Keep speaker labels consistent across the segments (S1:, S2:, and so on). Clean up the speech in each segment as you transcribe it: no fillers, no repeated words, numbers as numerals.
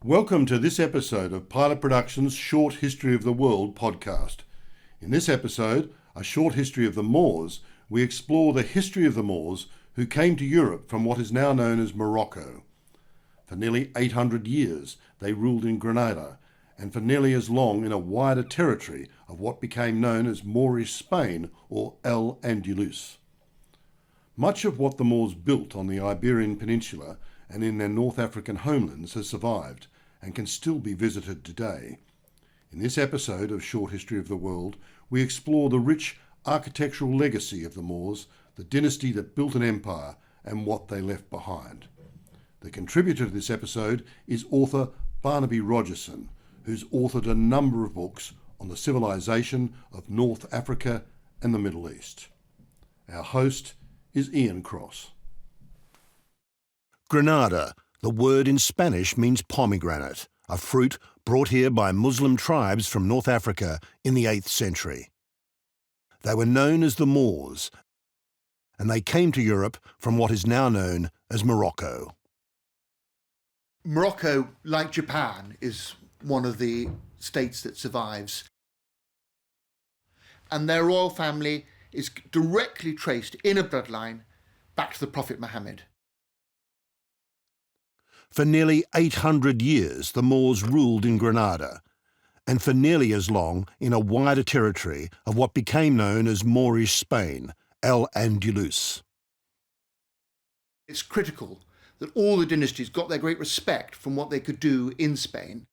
S1: Welcome to this episode of Pilot Productions' Short History of the World podcast. In this episode, A Short History of the Moors, we explore the history of the Moors who came to Europe from what is now known as Morocco. For nearly 800 years, they ruled in Granada, and for nearly as long in a wider territory of what became known as Moorish Spain or Al-Andalus. Much of what the Moors built on the Iberian Peninsula and in their North African homelands has survived and can still be visited today. In this episode of Short History of the World, we explore the rich architectural legacy of the Moors, the dynasty that built an empire, and what they left behind. The contributor to this episode is author Barnaby Rogerson, who's authored a number of books on the civilization of North Africa and the Middle East. Our host is Ian Cross.
S2: Granada, the word in Spanish means pomegranate, a fruit brought here by Muslim tribes from North Africa in the 8th century. They were known as the Moors, and they came to Europe from what is now known as Morocco.
S3: Morocco, like Japan, is one of the states that survives. And their royal family is directly traced in a bloodline back to the Prophet Muhammad.
S2: For nearly 800 years, the Moors ruled in Granada, and for nearly as long in a wider territory of what became known as Moorish Spain, Al-Andalus.
S3: It's critical that all the dynasties got their great respect from what they could do in Spain.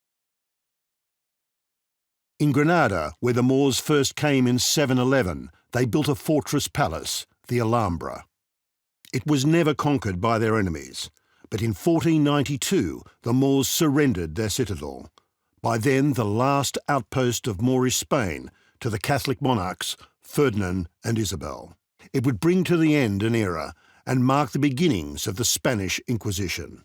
S2: In Granada, where the Moors first came in 711, they built a fortress palace, the Alhambra. It was never conquered by their enemies, but in 1492 the Moors surrendered their citadel, by then the last outpost of Moorish Spain, to the Catholic monarchs Ferdinand and Isabel. It would bring to the end an era and mark the beginnings of the Spanish Inquisition.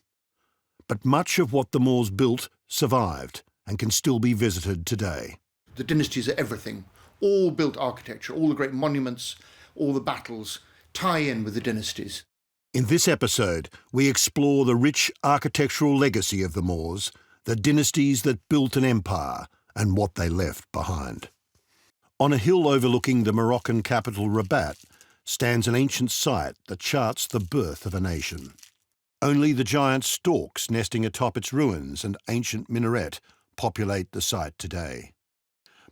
S2: But much of what the Moors built survived and can still be visited today.
S3: The dynasties are everything. All built architecture, all the great monuments, all the battles tie in with the dynasties.
S2: In this episode, we explore the rich architectural legacy of the Moors, the dynasties that built an empire, and what they left behind. On a hill overlooking the Moroccan capital Rabat stands an ancient site that charts the birth of a nation. Only the giant storks nesting atop its ruins and ancient minaret populate the site today.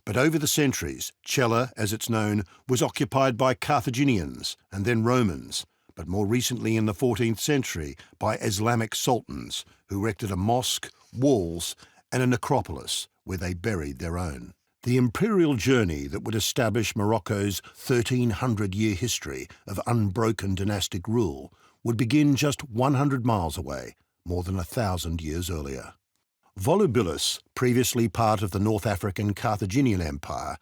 S2: But over the centuries, Chella, as it's known, was occupied by Carthaginians and then Romans, but more recently in the 14th century by Islamic sultans who erected a mosque, walls, and a necropolis where they buried their own. The imperial journey that would establish Morocco's 1,300-year history of unbroken dynastic rule would begin just 100 miles away, more than 1,000 years earlier. Volubilis, previously part of the North African Carthaginian Empire,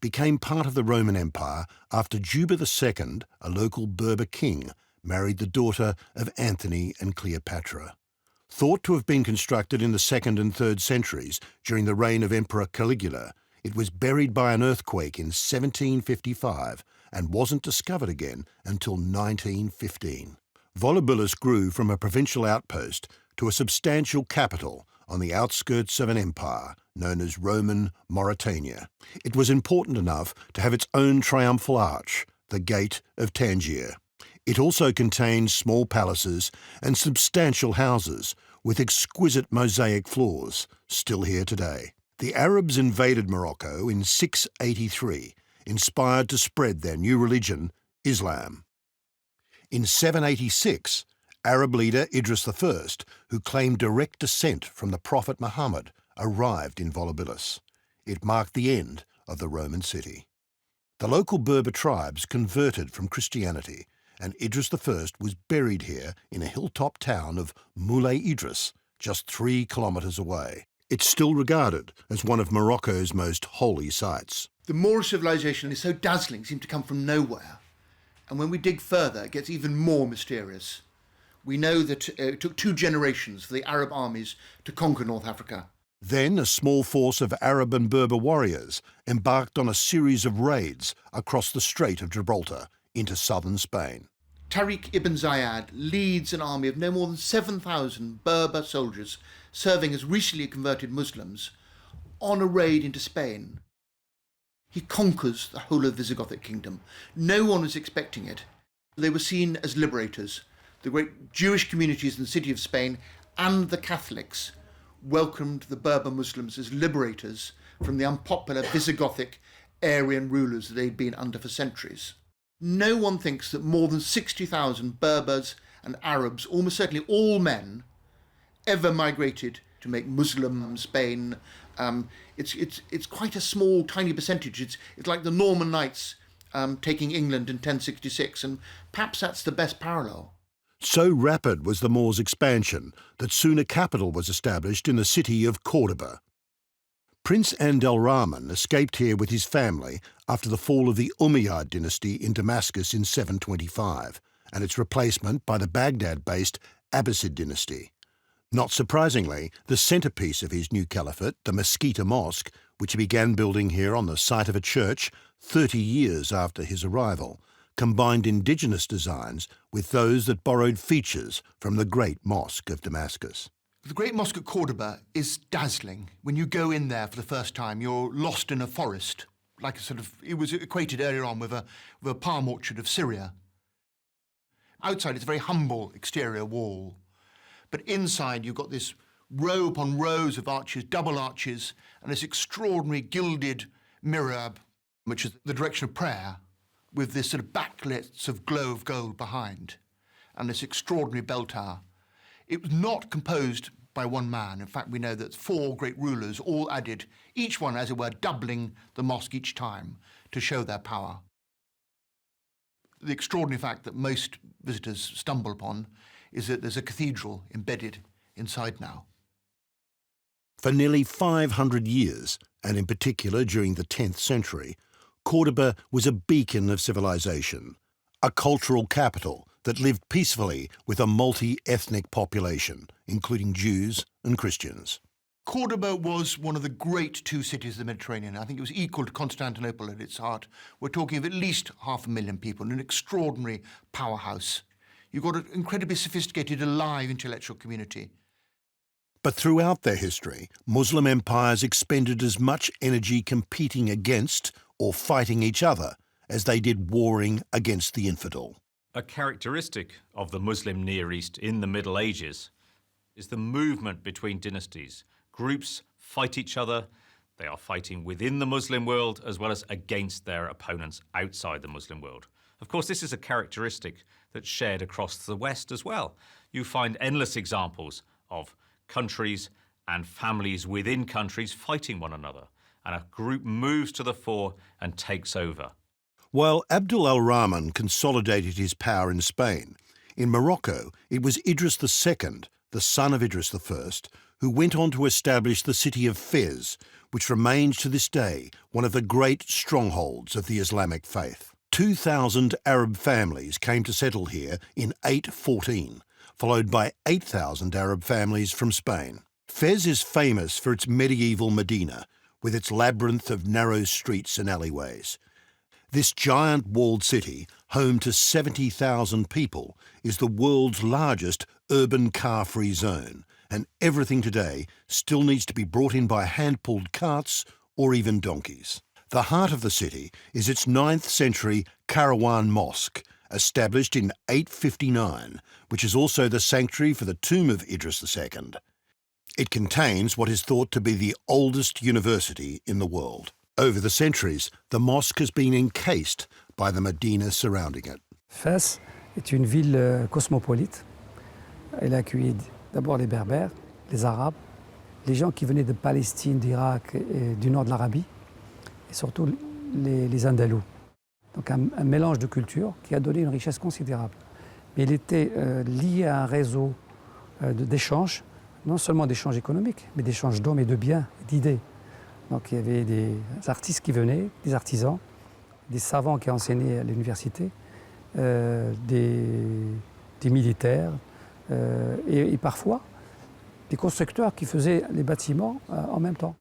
S2: became part of the Roman Empire after Juba II, a local Berber king, married the daughter of Anthony and Cleopatra. Thought to have been constructed in the 2nd and 3rd centuries during the reign of Emperor Caligula, it was buried by an earthquake in 1755 and wasn't discovered again until 1915. Volubilis grew from a provincial outpost to a substantial capital on the outskirts of an empire known as Roman Mauritania. It was important enough to have its own triumphal arch, the Gate of Tangier. It also contained small palaces and substantial houses with exquisite mosaic floors, still here today. The Arabs invaded Morocco in 683, inspired to spread their new religion, Islam. In 786, Arab leader Idris I, who claimed direct descent from the Prophet Muhammad, arrived in Volubilis. It marked the end of the Roman city. The local Berber tribes converted from Christianity, and Idris I was buried here in a hilltop town of Moulay Idris, just 3 kilometres away. It's still regarded as one of Morocco's most holy sites.
S3: The Moorish civilization is so dazzling, seemed to come from nowhere. And when we dig further, it gets even more mysterious. We know that it took 2 generations for the Arab armies to conquer North Africa.
S2: Then a small force of Arab and Berber warriors embarked on a series of raids across the Strait of Gibraltar into southern Spain.
S3: Tariq ibn Ziyad leads an army of no more than 7,000 Berber soldiers serving as recently converted Muslims, on a raid into Spain. He conquers the whole of the Visigothic kingdom. No one was expecting it. They were seen as liberators. The great Jewish communities in the city of Spain and the Catholics welcomed the Berber Muslims as liberators from the unpopular Visigothic Arian rulers that they'd been under for centuries. No one thinks that more than 60,000 Berbers and Arabs, almost certainly all men, ever migrated to make Muslim Spain. It's quite a small, tiny percentage. It's like the Norman Knights taking England in 1066, and perhaps that's the best parallel.
S2: So rapid was the Moors' expansion that soon a capital was established in the city of Cordoba. Prince Abd-al-Rahman escaped here with his family after the fall of the Umayyad dynasty in Damascus in 725 and its replacement by the Baghdad-based Abbasid dynasty. Not surprisingly, the centrepiece of his new caliphate, the Mesquita Mosque, which he began building here on the site of a church 30 years after his arrival, combined indigenous designs with those that borrowed features from the Great Mosque of Damascus.
S3: The Great Mosque at Cordoba is dazzling. When you go in there for the first time, you're lost in a forest, like it was equated earlier on with a palm orchard of Syria. Outside, it's a very humble exterior wall. But inside, you've got this row upon rows of arches, double arches, and this extraordinary gilded mihrab, which is the direction of prayer, with this sort of backlights of glow of gold behind, and this extraordinary bell tower. It was not composed by one man. In fact, we know that 4 great rulers all added, each one, as it were, doubling the mosque each time to show their power. The extraordinary fact that most visitors stumble upon is that there's a cathedral embedded inside now.
S2: For nearly 500 years, and in particular during the 10th century, Cordoba was a beacon of civilization, a cultural capital that lived peacefully with a multi-ethnic population, including Jews and Christians.
S3: Cordoba was one of the great 2 cities of the Mediterranean. I think it was equal to Constantinople at its heart. We're talking of at least 500,000 people, an extraordinary powerhouse. You've got an incredibly sophisticated, alive intellectual community.
S2: But throughout their history, Muslim empires expended as much energy competing against or fighting each other as they did warring against the infidel.
S4: A characteristic of the Muslim Near East in the Middle Ages is the movement between dynasties. Groups fight each other. They are fighting within the Muslim world as well as against their opponents outside the Muslim world. Of course, this is a characteristic that's shared across the West as well. You find endless examples of countries and families within countries fighting one another, and a group moves to the fore and takes over.
S2: While Abd-al-Rahman consolidated his power in Spain, in Morocco it was Idris II, the son of Idris I, who went on to establish the city of Fez, which remains to this day one of the great strongholds of the Islamic faith. 2,000 Arab families came to settle here in 814, followed by 8,000 Arab families from Spain. Fez is famous for its medieval Medina, with its labyrinth of narrow streets and alleyways. This giant walled city, home to 70,000 people, is the world's largest urban car-free zone, and everything today still needs to be brought in by hand-pulled carts or even donkeys. The heart of the city is its 9th century Karawan Mosque, established in 859, which is also the sanctuary for the tomb of Idris II. It contains what is thought to be the oldest university in the world. Over the centuries, the mosque has been encased by the Medina surrounding it.
S5: Fès est une ville cosmopolite. Elle a accueilli d'abord les Berbères, les Arabes, les gens qui venaient de Palestine, d'Irak et du nord de l'Arabie, et surtout les Andalous. Donc un mélange de cultures qui a donné une richesse considérable. Mais il était lié à un réseau d'échanges, non seulement d'échanges économiques, mais d'échanges d'hommes et de biens, d'idées. Donc il y avait des artistes qui venaient, des artisans, des savants qui enseignaient à l'université, des militaires et parfois des constructeurs qui faisaient les bâtiments en même temps.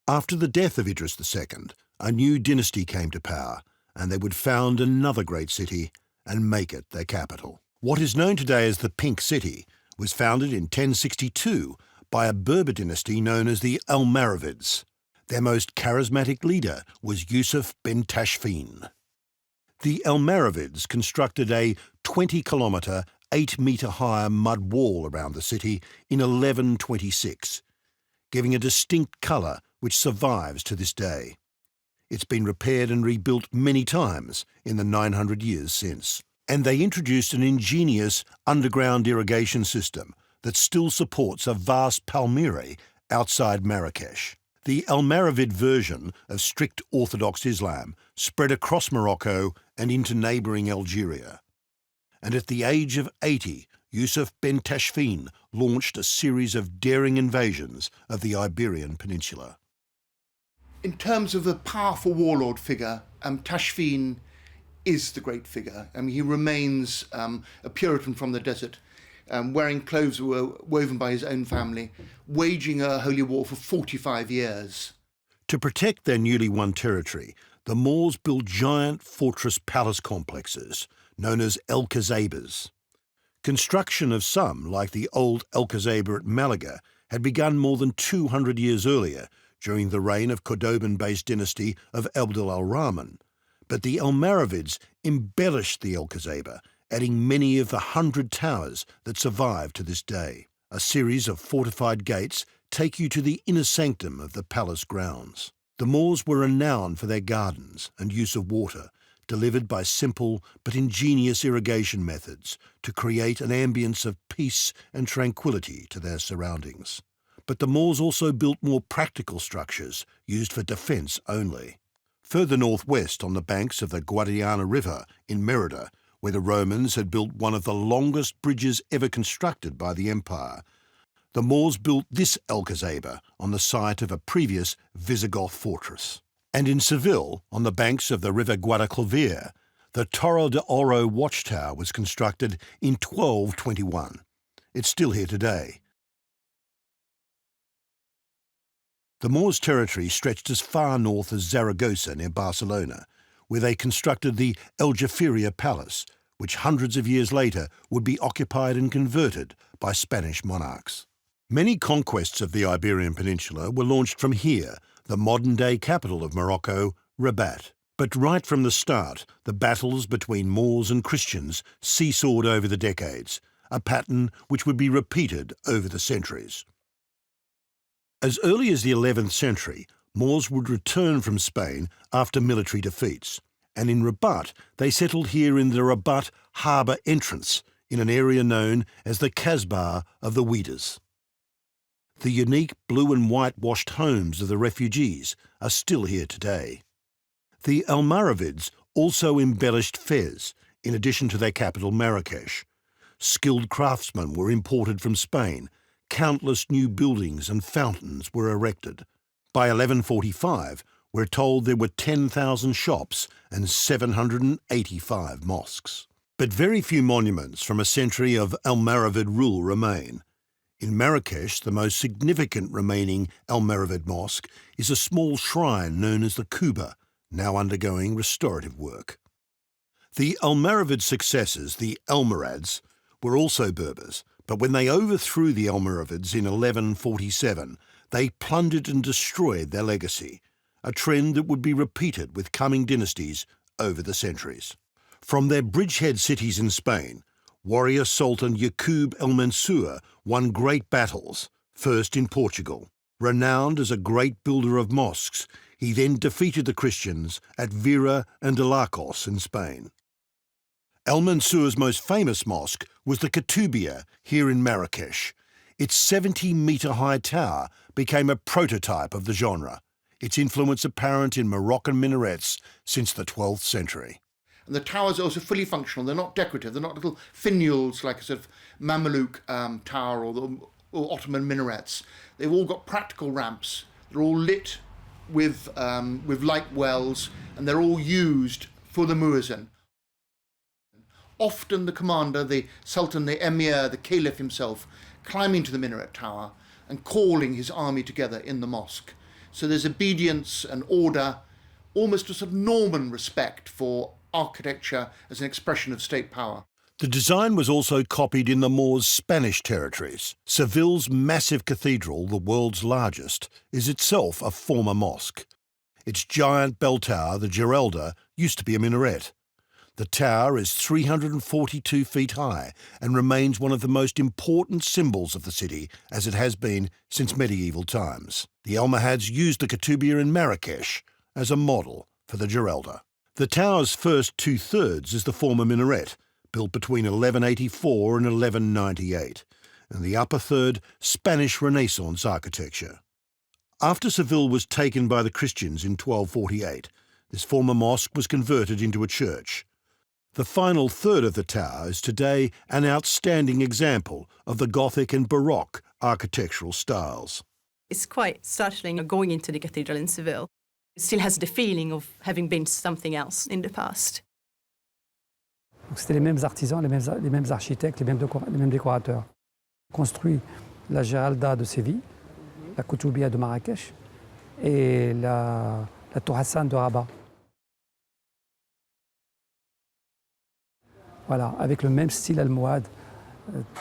S2: After the death of Idris II, a new dynasty came to power, and they would found another great city and make it their capital. What is known today as the Pink City was founded in 1062 by a Berber dynasty known as the Almoravids. Their most charismatic leader was Yusuf bin Tashfin. The Almoravids constructed a 20-kilometre, 8-metre high mud wall around the city in 1126, giving a distinct colour which survives to this day. It's been repaired and rebuilt many times in the 900 years since. And they introduced an ingenious underground irrigation system that still supports a vast palmyra outside Marrakesh. The Almoravid version of strict Orthodox Islam spread across Morocco and into neighbouring Algeria. And at the age of 80, Yusuf bin Tashfin launched a series of daring invasions of the Iberian Peninsula.
S3: In terms of a powerful warlord figure, Tashfin is the great figure. I mean, he remains a Puritan from the desert, wearing clothes that were woven by his own family, waging a holy war for 45 years.
S2: To protect their newly won territory, the Moors built giant fortress palace complexes known as Alcazabas. Construction of some, like the old Alcazaba at Malaga, had begun more than 200 years earlier during the reign of Cordoban-based dynasty of Abd al-Rahman. But the Almoravids embellished the Alcazaba, adding many of the 100 towers that survive to this day. A series of fortified gates take you to the inner sanctum of the palace grounds. The Moors were renowned for their gardens and use of water, delivered by simple but ingenious irrigation methods to create an ambience of peace and tranquility to their surroundings. But the Moors also built more practical structures used for defence only. Further northwest on the banks of the Guadiana River in Merida, where the Romans had built one of the longest bridges ever constructed by the empire, the Moors built this Alcazaba on the site of a previous Visigoth fortress. And in Seville, on the banks of the river Guadalquivir, the Torre de Oro watchtower was constructed in 1221. It's still here today. The Moors' territory stretched as far north as Zaragoza near Barcelona, where they constructed the Aljaferia Palace, which hundreds of years later would be occupied and converted by Spanish monarchs. Many conquests of the Iberian Peninsula were launched from here, the modern-day capital of Morocco, Rabat. But right from the start, the battles between Moors and Christians seesawed over the decades, a pattern which would be repeated over the centuries. As early as the 11th century, Moors would return from Spain after military defeats, and in Rabat they settled here in the Rabat harbour entrance, in an area known as the Kasbah of the Ouidas. The unique blue and white washed homes of the refugees are still here today. The Almoravids also embellished Fez, in addition to their capital Marrakesh. Skilled craftsmen were imported from Spain. Countless new buildings and fountains were erected. By 1145, we're told there were 10,000 shops and 785 mosques. But very few monuments from a century of Almoravid rule remain. In Marrakesh, the most significant remaining Almoravid mosque is a small shrine known as the Kuba, now undergoing restorative work. The Almoravid successors, the Almorads, were also Berbers, but when they overthrew the Almoravids in 1147, they plundered and destroyed their legacy, a trend that would be repeated with coming dynasties over the centuries. From their bridgehead cities in Spain, warrior Sultan Yaqub el-Mansur won great battles, first in Portugal. Renowned as a great builder of mosques, he then defeated the Christians at Vera and Alarcos in Spain. El-Mansur's most famous mosque was the Katoubia here in Marrakesh. Its 70-metre-high tower became a prototype of the genre, its influence apparent in Moroccan minarets since the 12th century.
S3: And the towers are also fully functional. They're not decorative. They're not little finials like a sort of Mamluk tower or Ottoman minarets. They've all got practical ramps. They're all lit with light wells, and they're all used for the muezzin. Often the commander, the sultan, the emir, the caliph himself, climbing to the minaret tower and calling his army together in the mosque. So there's obedience and order, almost a sort of Norman respect for architecture as an expression of state power.
S2: The design was also copied in the Moors' Spanish territories. Seville's massive cathedral, the world's largest, is itself a former mosque. Its giant bell tower, the Giralda, used to be a minaret. The tower is 342 feet high and remains one of the most important symbols of the city, as it has been since medieval times. The Almohads used the Ketubia in Marrakesh as a model for the Giralda. The tower's first two-thirds is the former minaret, built between 1184 and 1198, and the upper third, Spanish Renaissance architecture. After Seville was taken by the Christians in 1248, this former mosque was converted into a church. The final third of the tower is today an outstanding example of the Gothic and Baroque architectural styles.
S6: It's quite startling going into the cathedral in Seville. It still has the feeling of having been something else in the past.
S5: Donc c'était les mêmes artisans, les mêmes architectes, les mêmes décorateurs. Construit la Giralda de Séville, la Koutoubia de Marrakech et la Tour Hassan de Rabat. Voilà, avec le même style almohade,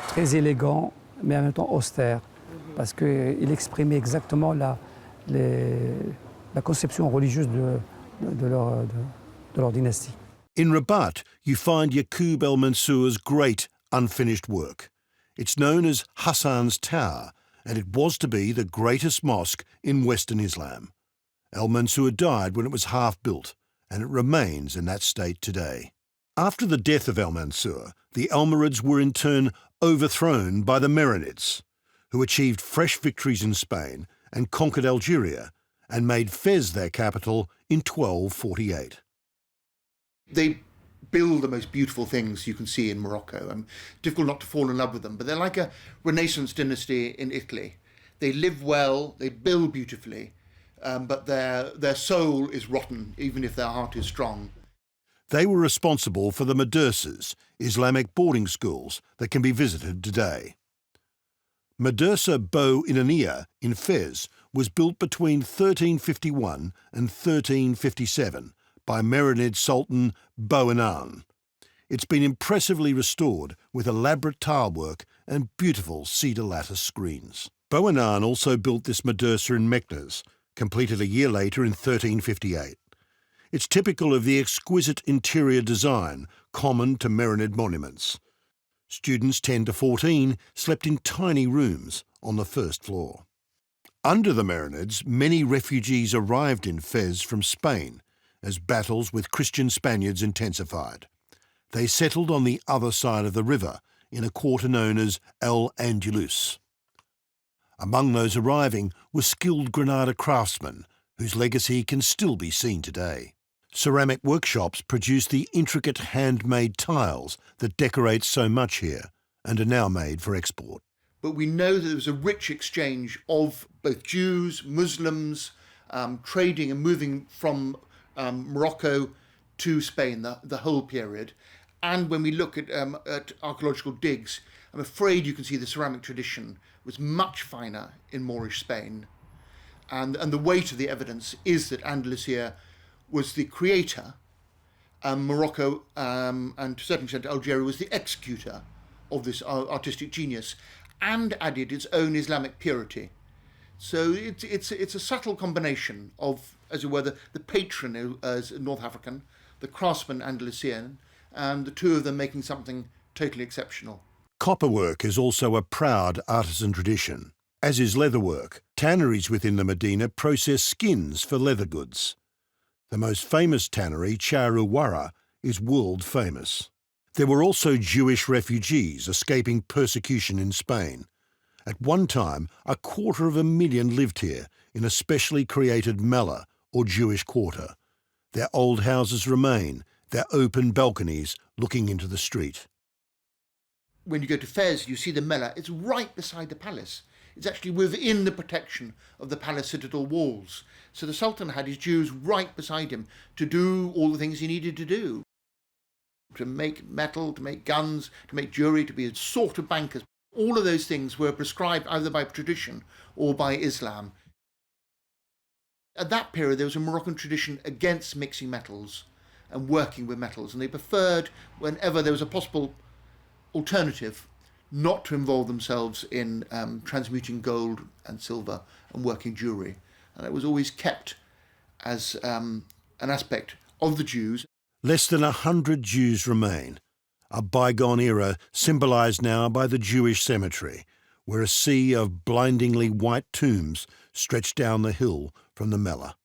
S5: très élégant, mais en même temps austère, parce qu'il exprimait exactement la conception religieuse de leur dynastie.
S2: In Rabat, you find Yaqub el-Mansour's great unfinished work. It's known as Hassan's Tower, and it was to be the greatest mosque in Western Islam. El-Mansur died when it was half built, and it remains in that state today. After the death of el-Mansur, the Almoravids were in turn overthrown by the Marinids, who achieved fresh victories in Spain and conquered Algeria, and made Fez their capital in 1248.
S3: They build the most beautiful things you can see in Morocco. Difficult not to fall in love with them, but they're like a Renaissance dynasty in Italy. They live well, they build beautifully, but their soul is rotten, even if their heart is strong.
S2: They were responsible for the madrasas, Islamic boarding schools that can be visited today. Madrasa Bou Inania in Fez was built between 1351 and 1357 by Marinid Sultan Bouanan. It's been impressively restored with elaborate tilework and beautiful cedar lattice screens. Bouanan also built this madrasa in Meknes, completed a year later in 1358. It's typical of the exquisite interior design common to Marinid monuments. Students 10 to 14 slept in tiny rooms on the first floor. Under the Marinids, many refugees arrived in Fez from Spain as battles with Christian Spaniards intensified. They settled on the other side of the river in a quarter known as El Andalus. Among those arriving were skilled Granada craftsmen whose legacy can still be seen today. Ceramic workshops produce the intricate handmade tiles that decorate so much here and are now made for export.
S3: But we know that there was a rich exchange of both Jews, Muslims, trading and moving from Morocco to Spain, the whole period. And when we look at archaeological digs, I'm afraid you can see the ceramic tradition was much finer in Moorish Spain. And the weight of the evidence is that Andalusia was the creator, Morocco and to a certain extent Algeria was the executor of this artistic genius, and added its own Islamic purity. So it's a subtle combination of, as it were, the patron as North African, the craftsman Andalusian, and the two of them making something totally exceptional.
S2: Copperwork is also a proud artisan tradition, as is leatherwork. Tanneries within the Medina process skins for leather goods. The most famous tannery, Charuwara, is world famous. There were also Jewish refugees escaping persecution in Spain. At one time, 250,000 lived here in a specially created mela, or Jewish quarter. Their old houses remain, their open balconies looking into the street.
S3: When you go to Fez, you see the mela. It's right beside the palace. It's actually within the protection of the palace citadel walls. So the Sultan had his Jews right beside him to do all the things he needed to do. To make metal, to make guns, to make jewellery, to be a sort of bankers. All of those things were prescribed either by tradition or by Islam. At that period, there was a Moroccan tradition against mixing metals and working with metals, and they preferred, whenever there was a possible alternative not to involve themselves in transmuting gold and silver and working jewellery. And it was always kept as an aspect of the Jews.
S2: Less than 100 Jews remain, a bygone era symbolised now by the Jewish cemetery, where a sea of blindingly white tombs stretched down the hill from the Mellah.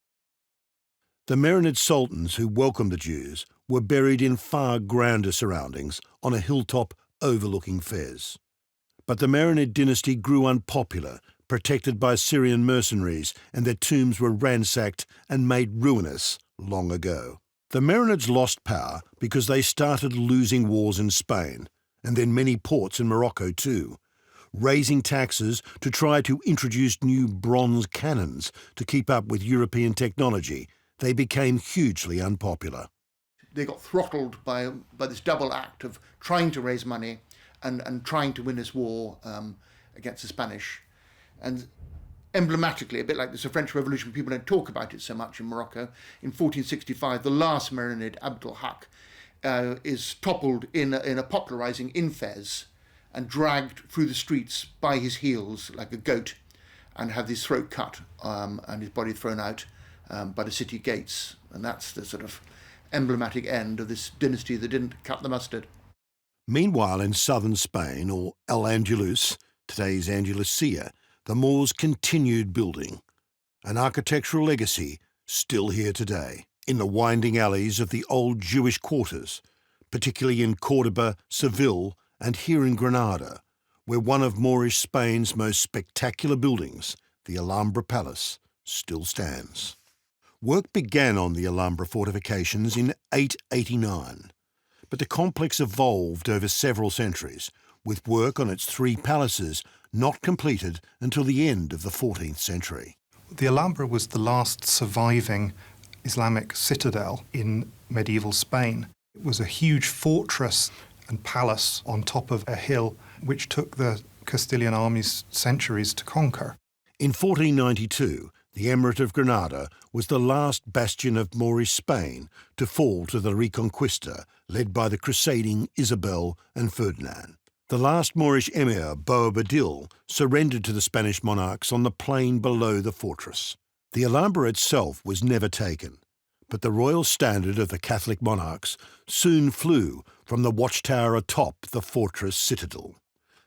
S2: The Marinid sultans who welcomed the Jews were buried in far grander surroundings on a hilltop overlooking Fez. But the Marinid dynasty grew unpopular, protected by Syrian mercenaries, and their tombs were ransacked and made ruinous long ago. The Marinids lost power because they started losing wars in Spain, and then many ports in Morocco too, raising taxes to try to introduce new bronze cannons to keep up with European technology. They became hugely unpopular.
S3: They got throttled by this double act of trying to raise money and trying to win this war against the Spanish. And emblematically, a bit like the French Revolution, people don't talk about it so much in Morocco. In 1465, the last Marinid, Abd al-Haq, is toppled in a popular rising in Fez and dragged through the streets by his heels like a goat, and had his throat cut and his body thrown out by the city gates. And that's the sort of emblematic end of this dynasty that didn't cut the mustard.
S2: Meanwhile, in southern Spain, or Al-Andalus, today's Andalusia, the Moors continued building, an architectural legacy still here today, in the winding alleys of the old Jewish quarters, particularly in Córdoba, Seville, and here in Granada, where one of Moorish Spain's most spectacular buildings, the Alhambra Palace, still stands. Work began on the Alhambra fortifications in 889, but the complex evolved over several centuries, with work on its three palaces not completed until the end of the 14th century.
S7: The Alhambra was the last surviving Islamic citadel in medieval Spain. It was a huge fortress and palace on top of a hill which took the Castilian armies centuries to conquer.
S2: In 1492, the Emirate of Granada was the last bastion of Moorish Spain to fall to the Reconquista, led by the crusading Isabel and Ferdinand. The last Moorish emir, Boabdil, surrendered to the Spanish monarchs on the plain below the fortress. The Alhambra itself was never taken, but the royal standard of the Catholic monarchs soon flew from the watchtower atop the fortress citadel.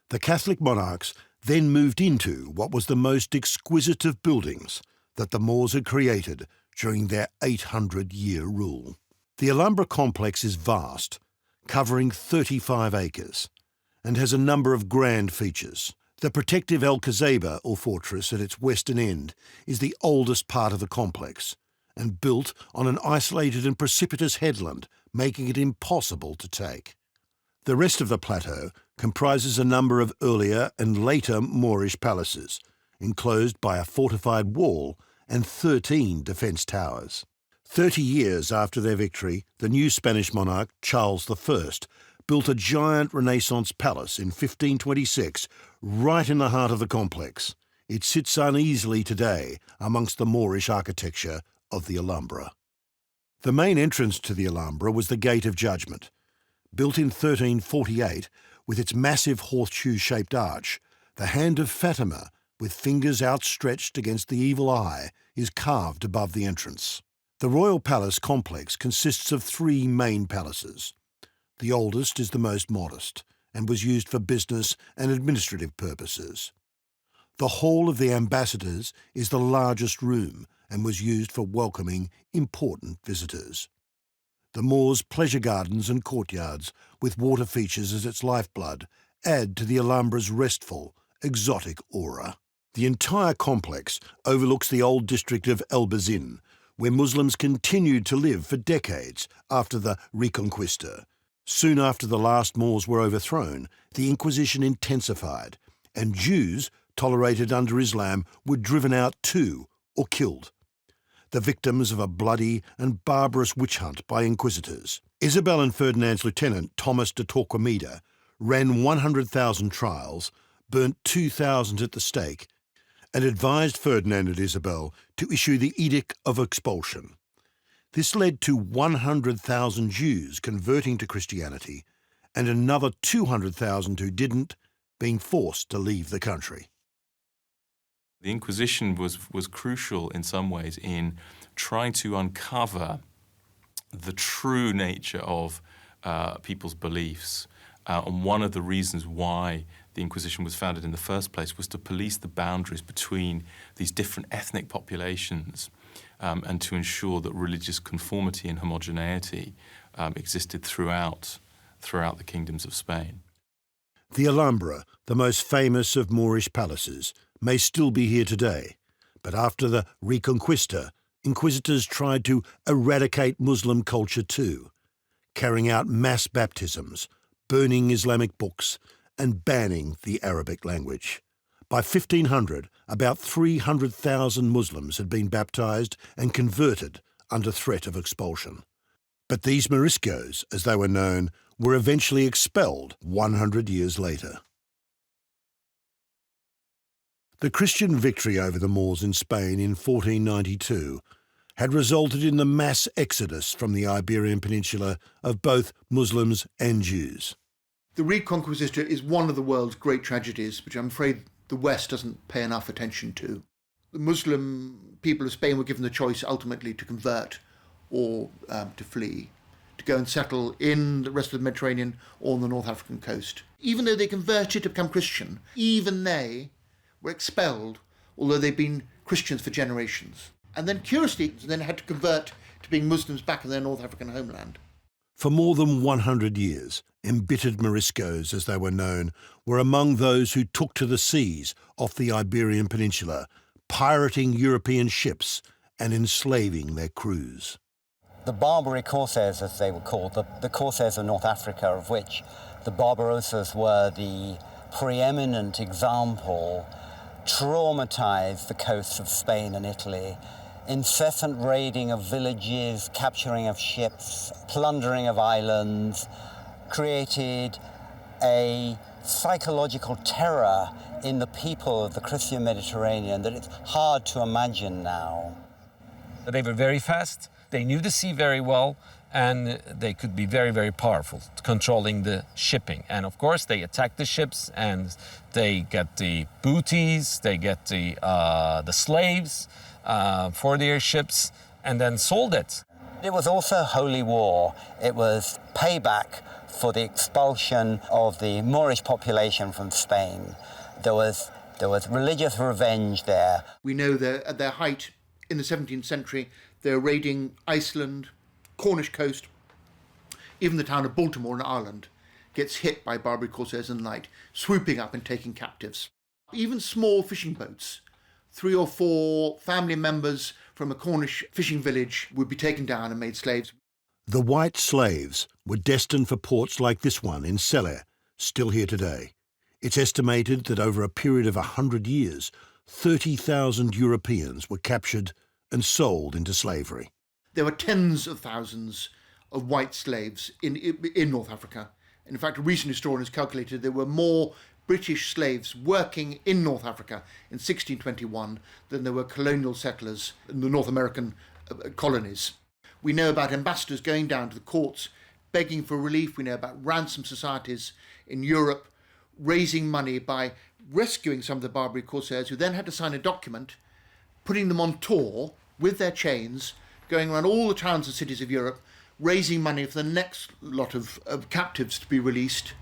S2: The Catholic monarchs then moved into what was the most exquisite of buildings that the Moors had created during their 800-year rule. The Alhambra complex is vast, covering 35 acres, and has a number of grand features. The protective Alcazaba, or fortress, at its western end is the oldest part of the complex, and built on an isolated and precipitous headland, making it impossible to take. The rest of the plateau comprises a number of earlier and later Moorish palaces, enclosed by a fortified wall and 13 defence towers. 30 years after their victory, the new Spanish monarch, Charles I, built a giant Renaissance palace in 1526 right in the heart of the complex. It sits uneasily today amongst the Moorish architecture of the Alhambra. The main entrance to the Alhambra was the Gate of Judgment. Built in 1348, with its massive horseshoe-shaped arch, the hand of Fatima, with fingers outstretched against the evil eye, is carved above the entrance. The royal palace complex consists of three main palaces. The oldest is the most modest, and was used for business and administrative purposes. The Hall of the Ambassadors is the largest room, and was used for welcoming important visitors. The Moors' pleasure gardens and courtyards, with water features as its lifeblood, add to the Alhambra's restful, exotic aura. The entire complex overlooks the old district of El Bazin, where Muslims continued to live for decades after the Reconquista. Soon after the last Moors were overthrown, the Inquisition intensified, and Jews tolerated under Islam were driven out too, or killed, the victims of a bloody and barbarous witch hunt by inquisitors. Isabel and Ferdinand's lieutenant, Thomas de Torquemada, ran 100,000 trials, burnt 2,000 at the stake, and advised Ferdinand and Isabel to issue the Edict of Expulsion. This led to 100,000 Jews converting to Christianity and another 200,000 who didn't, being forced to leave the country.
S8: The Inquisition was crucial in some ways in trying to uncover the true nature of people's beliefs. And one of the reasons why the Inquisition was founded in the first place was to police the boundaries between these different ethnic populations and to ensure that religious conformity and homogeneity existed throughout the kingdoms of Spain.
S2: The Alhambra, the most famous of Moorish palaces, may still be here today, but after the Reconquista, inquisitors tried to eradicate Muslim culture too, carrying out mass baptisms, burning Islamic books, and banning the Arabic language. By 1500, about 300,000 Muslims had been baptized and converted under threat of expulsion. But these Moriscos, as they were known, were eventually expelled 100 years later. The Christian victory over the Moors in Spain in 1492 had resulted in the mass exodus from the Iberian Peninsula of both Muslims and Jews.
S3: The Reconquista is one of the world's great tragedies, which I'm afraid the West doesn't pay enough attention to. The Muslim people of Spain were given the choice ultimately to convert or to flee, to go and settle in the rest of the Mediterranean or on the North African coast. Even though they converted to become Christian, even they were expelled, although they'd been Christians for generations. And then, curiously, then had to convert to being Muslims back in their North African homeland.
S2: For more than 100 years, embittered Moriscos, as they were known, were among those who took to the seas off the Iberian Peninsula, pirating European ships and enslaving their crews.
S9: The Barbary Corsairs, as they were called, the Corsairs of North Africa, of which the Barbarossas were the preeminent example, traumatized the coasts of Spain and Italy. Incessant raiding of villages, capturing of ships, plundering of islands, created a psychological terror in the people of the Christian Mediterranean that it's hard to imagine now.
S10: They were very fast, they knew the sea very well, and they could be very, very powerful, controlling the shipping. And of course, they attacked the ships, and they get the booties, they get the slaves for their ships, and then sold it.
S9: It was also holy war. It was payback for the expulsion of the Moorish population from Spain. There was religious revenge there.
S3: We know that at their height in the 17th century, they're raiding Iceland, Cornish coast, even the town of Baltimore in Ireland gets hit by Barbary Corsairs in the night, swooping up and taking captives. Even small fishing boats, 3 or 4 family members from a Cornish fishing village would be taken down and made slaves.
S2: The white slaves were destined for ports like this one in Celle, still here today. It's estimated that over a period of 100 years, 30,000 Europeans were captured and sold into slavery.
S3: There were tens of thousands of white slaves in North Africa. In fact, a recent historian has calculated there were more British slaves working in North Africa in 1621 than there were colonial settlers in the North American colonies. We know about ambassadors going down to the courts begging for relief. We know about ransom societies in Europe raising money by rescuing some of the Barbary Corsairs, who then had to sign a document putting them on tour with their chains, going around all the towns and cities of Europe, raising money for the next lot of captives to be released.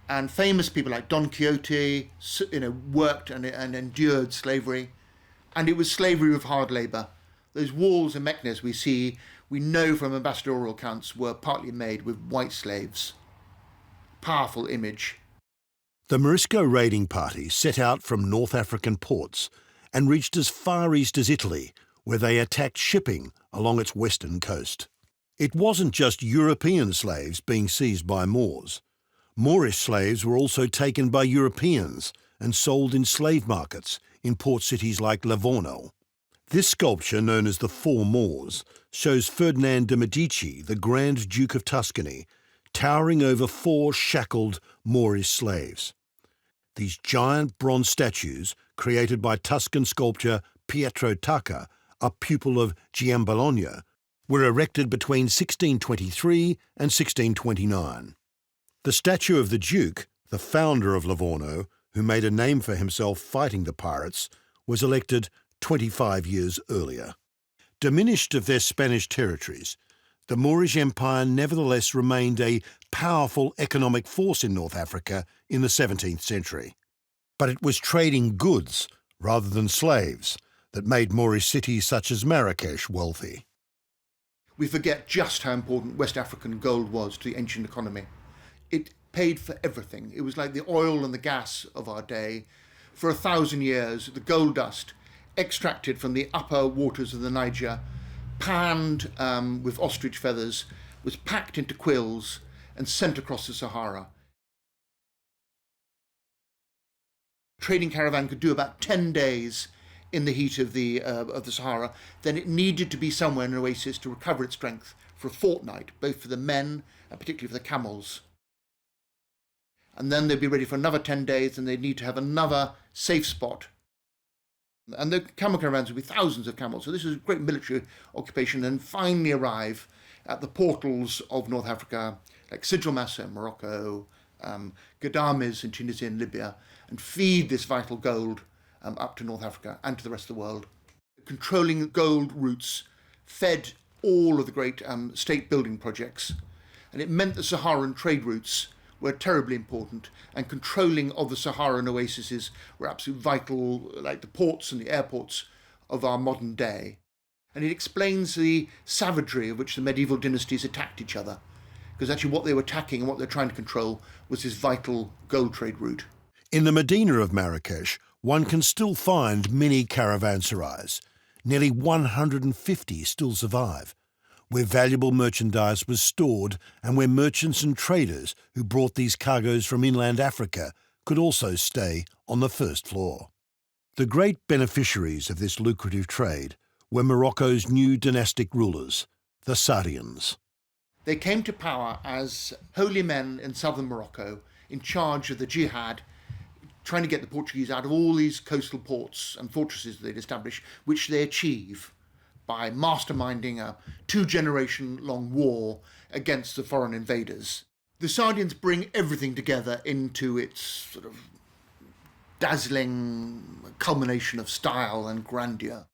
S3: And famous people like Don Quixote, worked and endured slavery. And it was slavery with hard labour. Those walls and Meknes we see, we know from ambassadorial accounts, were partly made with white slaves. Powerful image.
S2: The Morisco raiding party set out from North African ports and reached as far east as Italy, where they attacked shipping along its western coast. It wasn't just European slaves being seized by Moors. Moorish slaves were also taken by Europeans and sold in slave markets in port cities like Livorno. This sculpture, known as the Four Moors, shows Ferdinand de' Medici, the Grand Duke of Tuscany, towering over 4 shackled Moorish slaves. These giant bronze statues, created by Tuscan sculptor Pietro Tacca, a pupil of Giambologna, were erected between 1623 and 1629. The statue of the Duke, the founder of Livorno, who made a name for himself fighting the pirates, was elected 25 years earlier. Diminished of their Spanish territories, the Moorish Empire nevertheless remained a powerful economic force in North Africa in the 17th century. But it was trading goods rather than slaves that made Moorish cities such as Marrakesh wealthy.
S3: We forget just how important West African gold was to the ancient economy. It paid for everything. It was like the oil and the gas of our day. For 1,000 years, the gold dust extracted from the upper waters of the Niger, panned with ostrich feathers, was packed into quills and sent across the Sahara. A trading caravan could do about 10 days in the heat of the Sahara. Then it needed to be somewhere in an oasis to recover its strength for a fortnight, both for the men and particularly for the camels. And then they'd be ready for another 10 days, and they'd need to have another safe spot. And the camel caravans would be thousands of camels. So this is a great military occupation, and finally arrive at the portals of North Africa, like Sijil Massa in Morocco, Ghadames in Tunisia and Libya, and feed this vital gold up to North Africa and to the rest of the world. Controlling gold routes fed all of the great state building projects, and it meant the Saharan trade routes were terribly important, and controlling of the Saharan oases were absolutely vital, like the ports and the airports of our modern day. And it explains the savagery of which the medieval dynasties attacked each other, because actually what they were attacking and what they were trying to control was this vital gold trade route.
S2: In the Medina of Marrakesh, one can still find many caravanserais. Nearly 150 still survive, where valuable merchandise was stored and where merchants and traders who brought these cargoes from inland Africa could also stay on the first floor. The great beneficiaries of this lucrative trade were Morocco's new dynastic rulers, the Saadians.
S3: They came to power as holy men in southern Morocco in charge of the jihad, trying to get the Portuguese out of all these coastal ports and fortresses they'd established, which they achieve by masterminding a 2-generation-long war against the foreign invaders. The Saadians bring everything together into its sort of dazzling culmination of style and grandeur.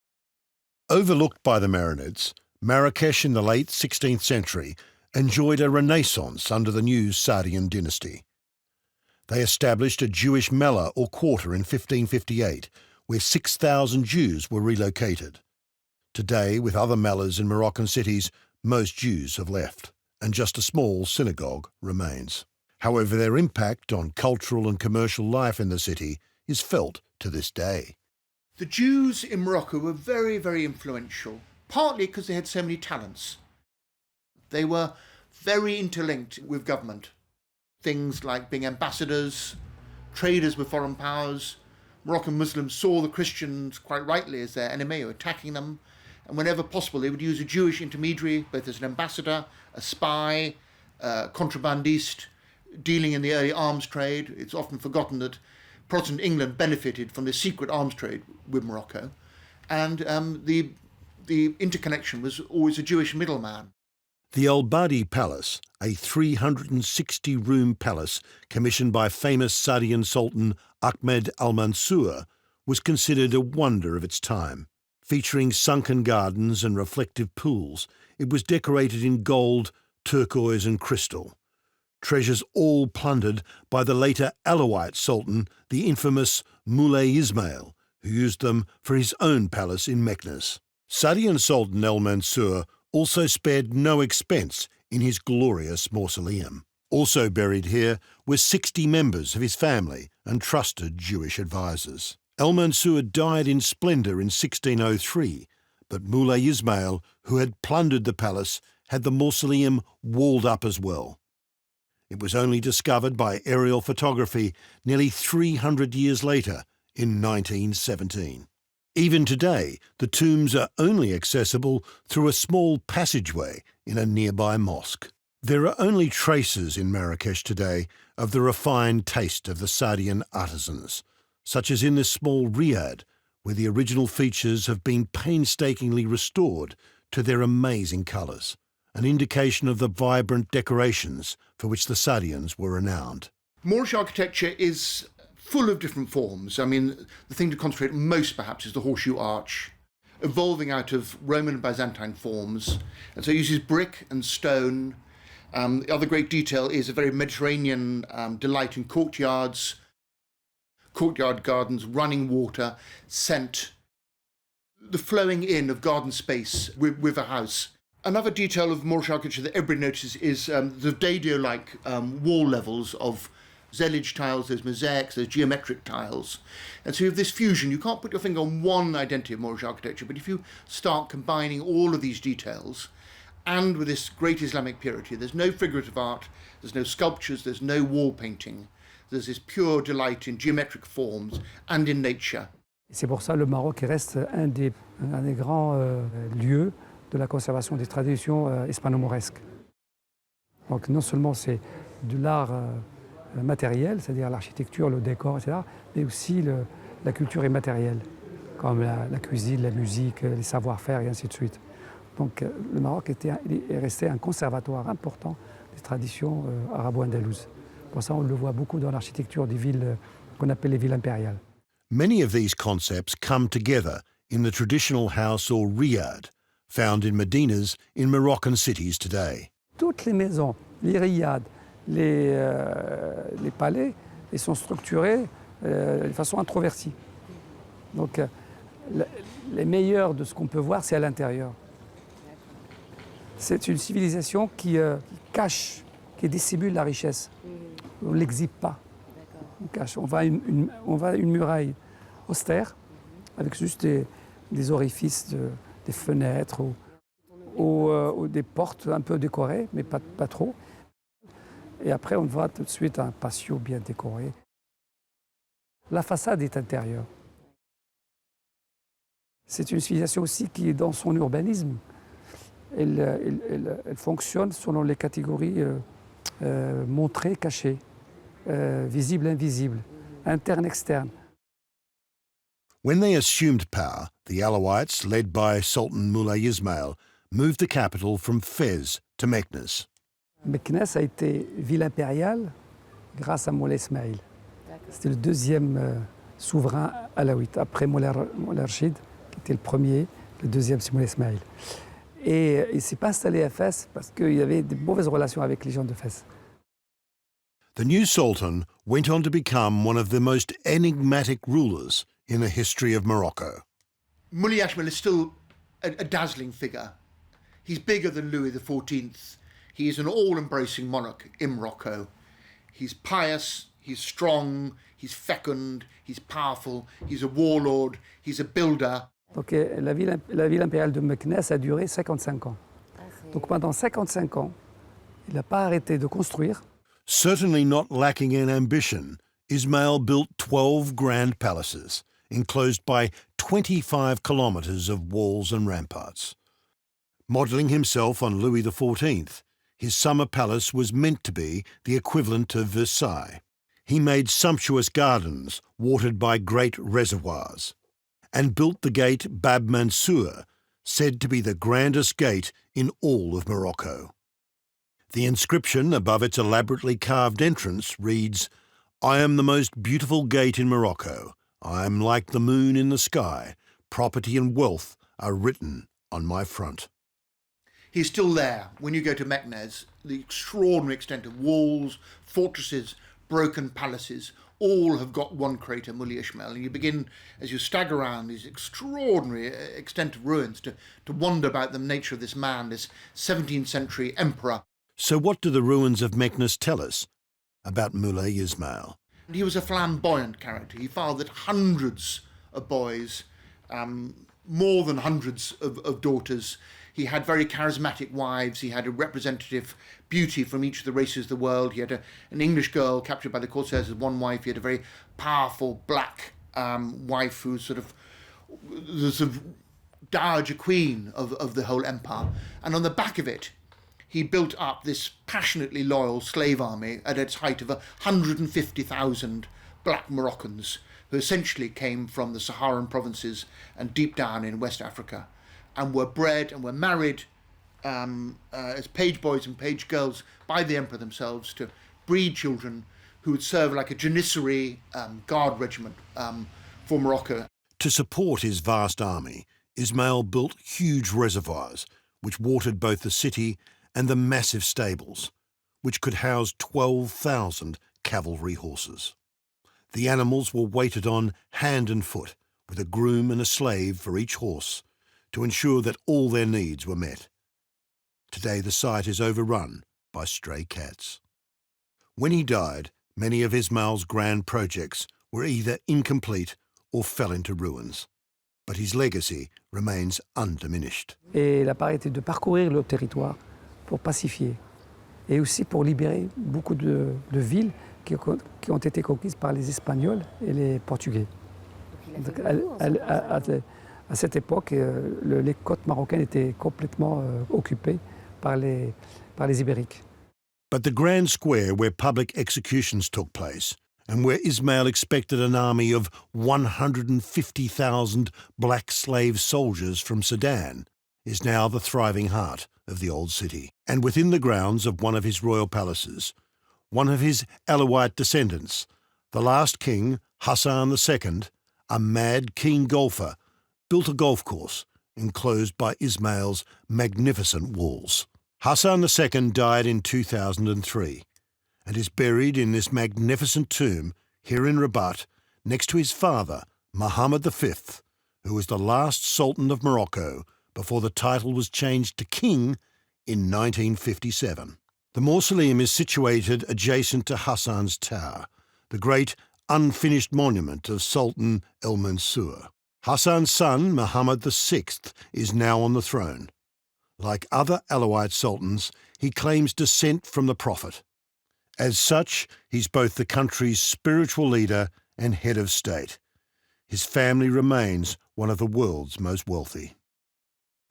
S2: Overlooked by the Marinids, Marrakesh in the late 16th century enjoyed a renaissance under the new Saadian dynasty. They established a Jewish mellah or quarter in 1558, where 6,000 Jews were relocated. Today, with other mellahs in Moroccan cities, most Jews have left, and just a small synagogue remains. However, their impact on cultural and commercial life in the city is felt to this day.
S3: The Jews in Morocco were very, very influential, partly because they had so many talents. They were very interlinked with government. Things like being ambassadors, traders with foreign powers. Moroccan Muslims saw the Christians quite rightly as their enemy, or attacking them, and whenever possible they would use a Jewish intermediary, both as an ambassador, a spy, contrabandist, dealing in the early arms trade. It's often forgotten that Protestant England benefited from the secret arms trade with Morocco, and the interconnection was always a Jewish middleman.
S2: The Al-Badi Palace, a 360-room palace commissioned by famous Saadian Sultan Ahmed al-Mansur, was considered a wonder of its time. Featuring sunken gardens and reflective pools, it was decorated in gold, turquoise and crystal. Treasures all plundered by the later Alawite Sultan, the infamous Moulay Ismail, who used them for his own palace in Meknes. Saadian Sultan al-Mansur also spared no expense in his glorious mausoleum. Also buried here were 60 members of his family and trusted Jewish advisors. Al-Mansur died in splendour in 1603, but Moulay Ismail, who had plundered the palace, had the mausoleum walled up as well. It was only discovered by aerial photography nearly 300 years later, in 1917. Even today, the tombs are only accessible through a small passageway in a nearby mosque. There are only traces in Marrakesh today of the refined taste of the Saadian artisans, such as in this small riad, where the original features have been painstakingly restored to their amazing colours, an indication of the vibrant decorations for which the Sardians were renowned.
S3: Moorish architecture is full of different forms. I mean, the thing to concentrate most perhaps is the horseshoe arch, evolving out of Roman and Byzantine forms. And so it uses brick and stone. The other great detail is a very Mediterranean delight in courtyards, courtyard gardens, running water, scent, the flowing in of garden space with a house. Another detail of Moorish architecture that everybody notices is the Dadio-like wall levels of zellage tiles, there's mosaics, there's geometric tiles. And so you have this fusion. You can't put your finger on one identity of Moorish architecture, but if you start combining all of these details, and with this great Islamic purity, there's no figurative art, there's no sculptures, there's no wall painting. There's this pure delight in geometric forms and in nature.
S5: C'est pour ça que le Maroc reste un des grands lieux de la conservation des traditions hispano-mauresques. Donc non seulement c'est de l'art matériel, c'est-à-dire l'architecture, le décor, etc., mais aussi la culture immatérielle, comme la cuisine, la musique, les savoir-faire et ainsi de suite. Donc le Maroc est resté un conservatoire important des traditions arabo-andalouses. Pour ça, on le voit beaucoup dans l'architecture des villes qu'on appelle les villes impériales.
S2: Many of these concepts come together in the traditional house or riad, found in Medinas in Moroccan cities today.
S5: Toutes les maisons, les riads, les palais, ils sont structurés de façon introvertie. Donc, les meilleurs de ce qu'on peut voir, c'est à l'intérieur. C'est une civilisation qui cache, qui dissimule la richesse. On ne l'exhibe pas. On cache. On va à une muraille austère, avec juste des orifices, des fenêtres ou des portes un peu décorées, mais pas trop. Et après, on va tout de suite à un patio bien décoré. La façade est intérieure. C'est une civilisation aussi qui, dans son urbanisme, elle fonctionne selon les catégories montrées, cachées, visibles, invisibles, internes, externes.
S2: When they assumed power, the Alawites, led by Sultan Moulay Ismail, moved the capital from Fez to Meknes.
S5: Meknes a été ville impériale grâce à Moulay Ismail. C'était le deuxième souverain alawite, après Moulay Rachid, qui était le premier, le deuxième c'est Moulay Ismail. Et il ne s'est pas installé à Fès parce qu'il y avait de mauvaises relations avec les gens de Fès.
S2: The new Sultan went on to become one of the most enigmatic rulers in the history of Morocco.
S3: Moulay Ismail is still a dazzling figure. He's bigger than Louis XIV. He is an all-embracing monarch in Morocco. He's pious, he's strong, he's fecund, he's powerful, he's a warlord, he's a builder.
S5: Donc la ville impériale de Meknès a duré 55 ans. Donc pendant 55 ans, il n'a pas arrêté de construire.
S2: Certainly not lacking in ambition, Ismail built 12 grand palaces, enclosed by 25 kilometres of walls and ramparts. Modelling himself on Louis XIV, his summer palace was meant to be the equivalent of Versailles. He made sumptuous gardens watered by great reservoirs, and built the gate Bab Mansour, said to be the grandest gate in all of Morocco. The inscription above its elaborately carved entrance reads, "I am the most beautiful gate in Morocco. I am like the moon in the sky. Property and wealth are written on my front."
S3: He's still there. When you go to Meknes, the extraordinary extent of walls, fortresses, broken palaces, all have got one crater, Moulay Ismail. And you begin, as you stagger around these extraordinary extent of ruins, to wonder about the nature of this man, this 17th century emperor.
S2: So what do the ruins of Meknes tell us about Moulay Ismail?
S3: He was a flamboyant character. He fathered hundreds of boys, more than hundreds of daughters. He had very charismatic wives. He had a representative beauty from each of the races of the world. He had an English girl captured by the Corsairs as one wife. He had a very powerful black wife who was sort of the sort of dowager queen of the whole empire. And on the back of it, he built up this passionately loyal slave army at its height of 150,000 black Moroccans who essentially came from the Saharan provinces and deep down in West Africa, and were bred and were married as page boys and page girls by the emperor themselves to breed children who would serve like a janissary guard regiment for Morocco.
S2: To support his vast army, Ismail built huge reservoirs which watered both the city and the massive stables, which could house 12,000 cavalry horses. The animals were waited on hand and foot, with a groom and a slave for each horse, to ensure that all their needs were met. Today the site is overrun by stray cats. When he died, many of Ismail's grand projects were either incomplete or fell into ruins. But his legacy remains undiminished.
S5: Et la part était de parcourir le territoire pour pacifier et aussi pour libérer beaucoup de villes qui ont été conquises par les Espagnols et les Portugais. Donc, à cette époque, les côtes marocaines étaient complètement occupées par les Ibériques.
S2: But the grand square where public executions took place, and where Ismail expected an army of 150,000 black slave soldiers from Sudan, is now the thriving heart of the old city. And within the grounds of one of his royal palaces, one of his Alawite descendants, the last king, Hassan II, a mad keen golfer, built a golf course enclosed by Ismail's magnificent walls. Hassan II died in 2003 and is buried in this magnificent tomb here in Rabat next to his father, Mohammed V, who was the last Sultan of Morocco before the title was changed to king in 1957. The mausoleum is situated adjacent to Hassan's tower, the great unfinished monument of Sultan El-Mansur. Hassan's son, Mohammed VI, is now on the throne. Like other Alawite sultans, he claims descent from the Prophet. As such, he's both the country's spiritual leader and head of state. His family remains one of the world's most wealthy.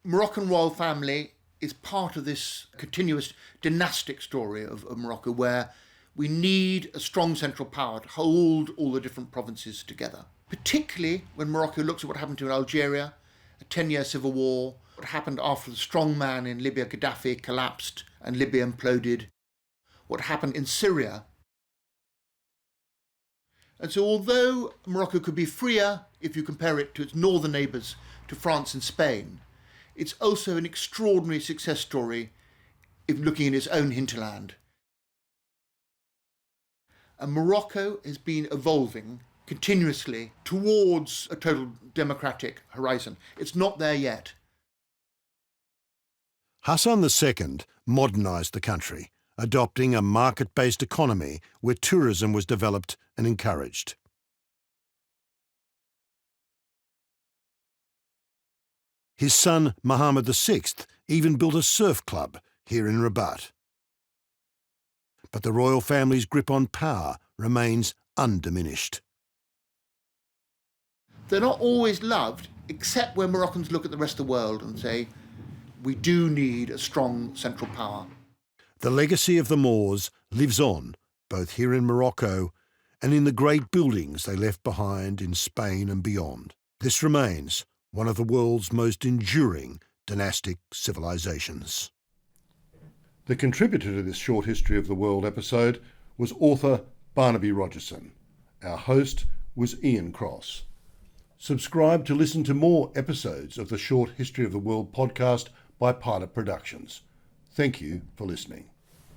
S3: Moroccan royal family is part of this continuous dynastic story of Morocco, where we need a strong central power to hold all the different provinces together. Particularly when Morocco looks at what happened to Algeria, a 10-year civil war, what happened after the strong man in Libya, Gaddafi, collapsed and Libya imploded, what happened in Syria. And so although Morocco could be freer if you compare it to its northern neighbours, to France and Spain, it's also an extraordinary success story if looking in its own hinterland. And Morocco has been evolving continuously towards a total democratic horizon. It's not there yet.
S2: Hassan II modernised the country, adopting a market-based economy where tourism was developed and encouraged. His son, Mohammed VI, even built a surf club here in Rabat. But the royal family's grip on power remains undiminished.
S3: They're not always loved, except when Moroccans look at the rest of the world and say, we do need a strong central power.
S2: The legacy of the Moors lives on, both here in Morocco and in the great buildings they left behind in Spain and beyond. This remains one of the world's most enduring dynastic civilizations.
S1: The contributor to this short history of the world episode was author Barnaby Rogerson. Our host was Ian Cross. Subscribe to listen to more episodes of the Short History of the World podcast by Pilot Productions. Thank you for listening.